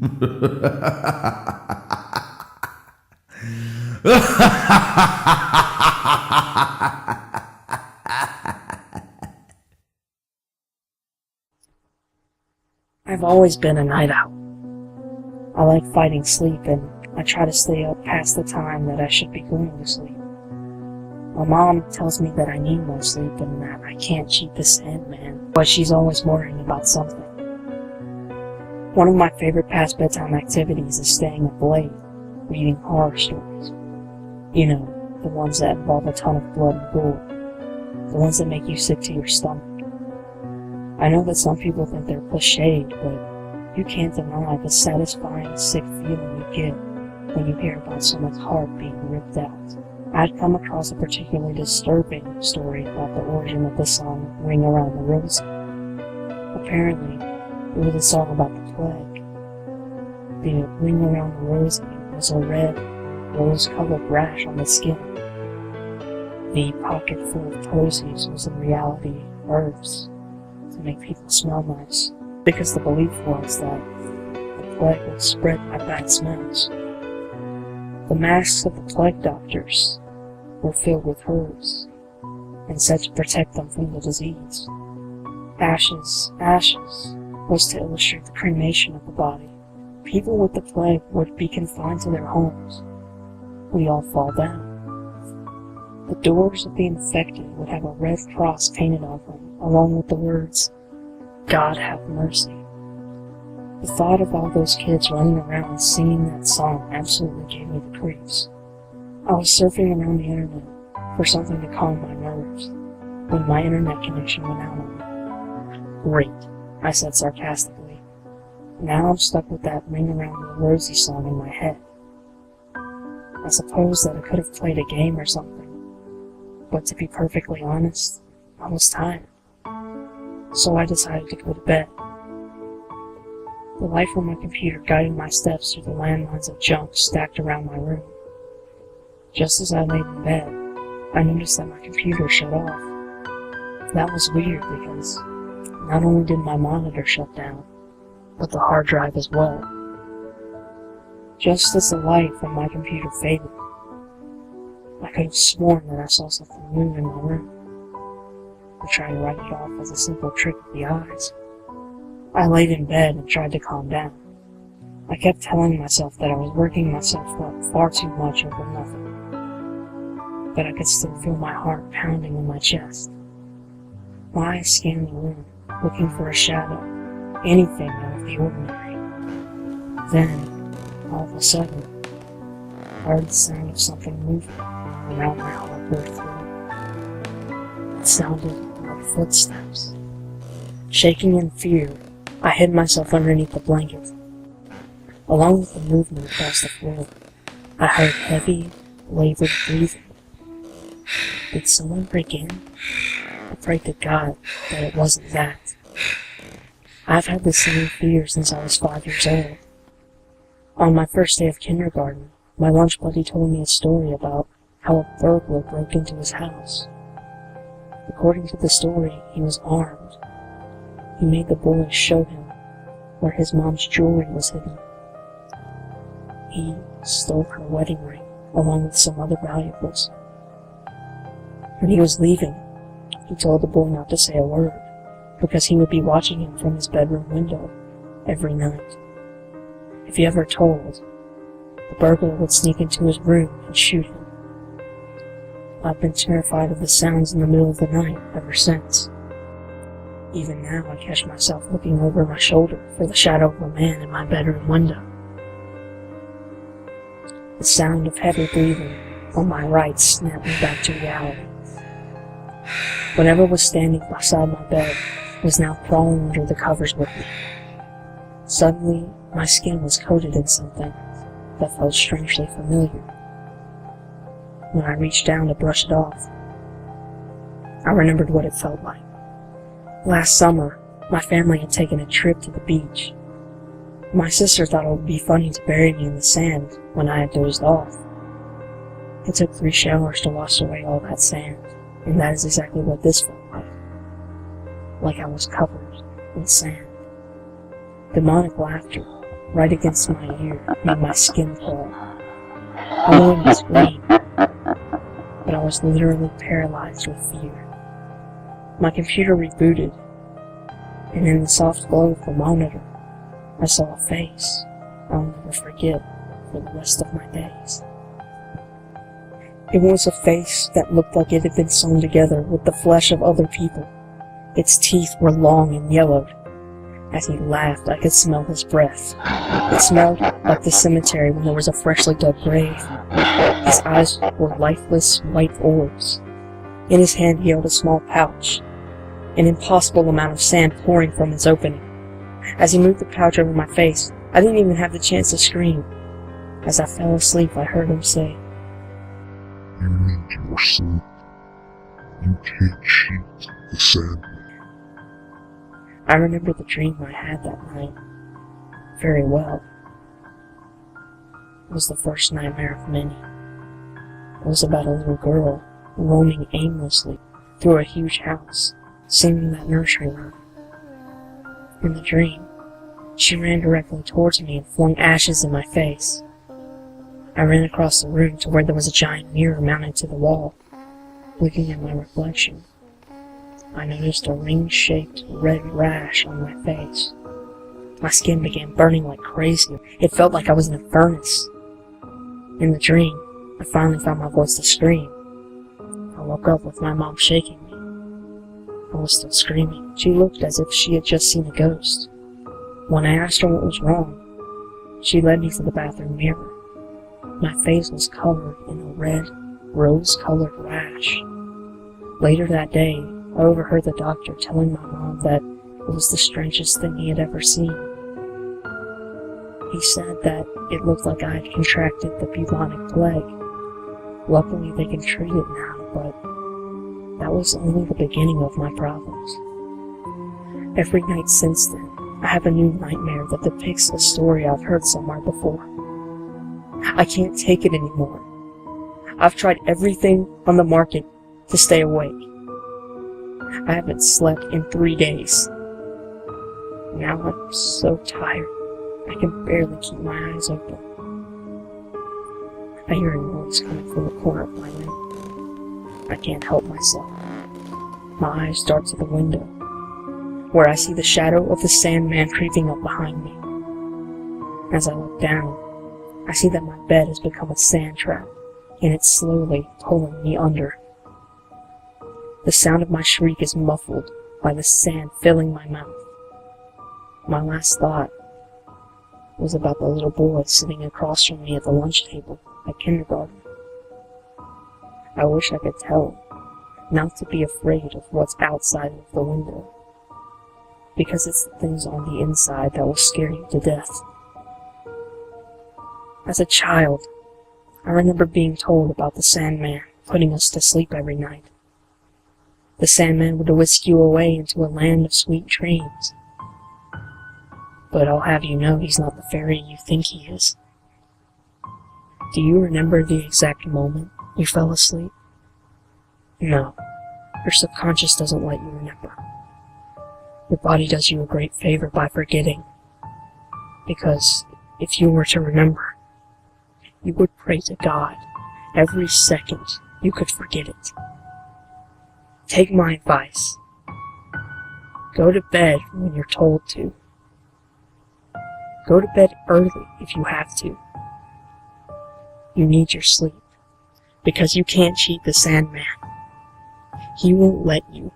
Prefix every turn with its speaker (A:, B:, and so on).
A: I've always been a night owl. I like fighting sleep, and I try to stay up past the time that I should be going to sleep. My mom tells me that I need more sleep and that I can't cheat the Sandman, but she's always worrying about something. One of my favorite past bedtime activities is staying up late, reading horror stories. You know, the ones that involve a ton of blood and gore. The ones that make you sick to your stomach. I know that some people think they're cliched, but you can't deny the satisfying, sick feeling you get when you hear about someone's heart being ripped out. I'd come across a particularly disturbing story about the origin of the song Ring Around the Rosie. Apparently, it was a song about the plague. The ring around the rosy was a red, rose-colored rash on the skin. The pocket full of posies was in reality herbs to make people smell nice, because the belief was that the plague would spread by bad smells. The masks of the plague doctors were filled with herbs and said to protect them from the disease. Ashes was to illustrate the cremation of the body. People with the plague would be confined to their homes. We all fall down. The doors of the infected would have a red cross painted on them, along with the words, "God have mercy." The thought of all those kids running around singing that song absolutely gave me the creeps. I was surfing around the internet for something to calm my nerves when my internet connection went out on me. "Great," I said sarcastically. Now I'm stuck with that Ring Around the Rosie song in my head. I suppose that I could have played a game or something, but to be perfectly honest, I was tired. So I decided to go to bed. The light from my computer guided my steps through the landmines of junk stacked around my room. Just as I laid in bed, I noticed that my computer shut off. That was weird because not only did my monitor shut down, but the hard drive as well. Just as the light from my computer faded, I could have sworn that I saw something move in my room. I tried to write it off as a simple trick of the eyes. I laid in bed and tried to calm down. I kept telling myself that I was working myself up far too much over nothing, but I could still feel my heart pounding in my chest. My eyes scanned the room, looking for a shadow, anything out of the ordinary. Then, all of a sudden, I heard the sound of something moving around my hardwood floor. It sounded like footsteps. Shaking in fear, I hid myself underneath the blanket. Along with the movement across the floor, I heard heavy, labored breathing. Did someone break in? I prayed to God that it wasn't that. I've had the same fear since I was 5 years old. On my first day of kindergarten, my lunch buddy told me a story about how a burglar broke into his house. According to the story, he was armed. He made the boys show him where his mom's jewelry was hidden. He stole her wedding ring, along with some other valuables. When he was leaving, he told the boy not to say a word, because he would be watching him from his bedroom window every night. If he ever told, the burglar would sneak into his room and shoot him. I've been terrified of the sounds in the middle of the night ever since. Even now, I catch myself looking over my shoulder for the shadow of a man in my bedroom window. The sound of heavy breathing on my right snapped me back to reality. Whatever was standing beside my bed was now crawling under the covers with me. Suddenly, my skin was coated in something that felt strangely familiar. When I reached down to brush it off, I remembered what it felt like. Last summer, my family had taken a trip to the beach. My sister thought it would be funny to bury me in the sand when I had dozed off. It took 3 showers to wash away all that sand, and that is exactly what this felt like. Like I was covered in sand. Demonic laughter right against my ear made my skin crawl. I wanted to scream, but I was literally paralyzed with fear. My computer rebooted, and in the soft glow of the monitor, I saw a face I'll never forget for the rest of my days. It was a face that looked like it had been sewn together with the flesh of other people. Its teeth were long and yellowed. As he laughed, I could smell his breath. It smelled like the cemetery when there was a freshly dug grave. His eyes were lifeless white orbs. In his hand he held a small pouch, an impossible amount of sand pouring from its opening. As he moved the pouch over my face, I didn't even have the chance to scream. As I fell asleep, I heard him say,
B: "You need your sleep. You can't cheat the sandman."
A: I remember the dream I had that night very well. It was the first nightmare of many. It was about a little girl roaming aimlessly through a huge house, singing that nursery rhyme. In the dream, she ran directly towards me and flung ashes in my face. I ran across the room to where there was a giant mirror mounted to the wall. Looking at my reflection, I noticed a ring-shaped red rash on my face. My skin began burning like crazy. It felt like I was in a furnace. In the dream, I finally found my voice to scream. I woke up with my mom shaking me. I was still screaming. She looked as if she had just seen a ghost. When I asked her what was wrong, she led me to the bathroom mirror. My face was covered in a red, rose-colored rash. Later that day, I overheard the doctor telling my mom that it was the strangest thing he had ever seen. He said that it looked like I had contracted the bubonic plague. Luckily, they can treat it now, but that was only the beginning of my problems. Every night since then, I have a new nightmare that depicts a story I've heard somewhere before. I can't take it anymore. I've tried everything on the market to stay awake. I haven't slept in 3 days. Now I'm so tired, I can barely keep my eyes open. I hear a noise coming from the corner of my room. I can't help myself. My eyes dart to the window, where I see the shadow of the Sandman creeping up behind me. As I look down, I see that my bed has become a sand trap, and it's slowly pulling me under. The sound of my shriek is muffled by the sand filling my mouth. My last thought was about the little boy sitting across from me at the lunch table at kindergarten. I wish I could tell him not to be afraid of what's outside of the window, because it's the things on the inside that will scare you to death. As a child, I remember being told about the Sandman putting us to sleep every night. The Sandman would whisk you away into a land of sweet dreams. But I'll have you know he's not the fairy you think he is. Do you remember the exact moment you fell asleep? No, your subconscious doesn't let you remember. Your body does you a great favor by forgetting, because if you were to remember, you would pray to God every second you could forget it. Take my advice. Go to bed when you're told to. Go to bed early if you have to. You need your sleep, because you can't cheat the Sandman. He won't let you.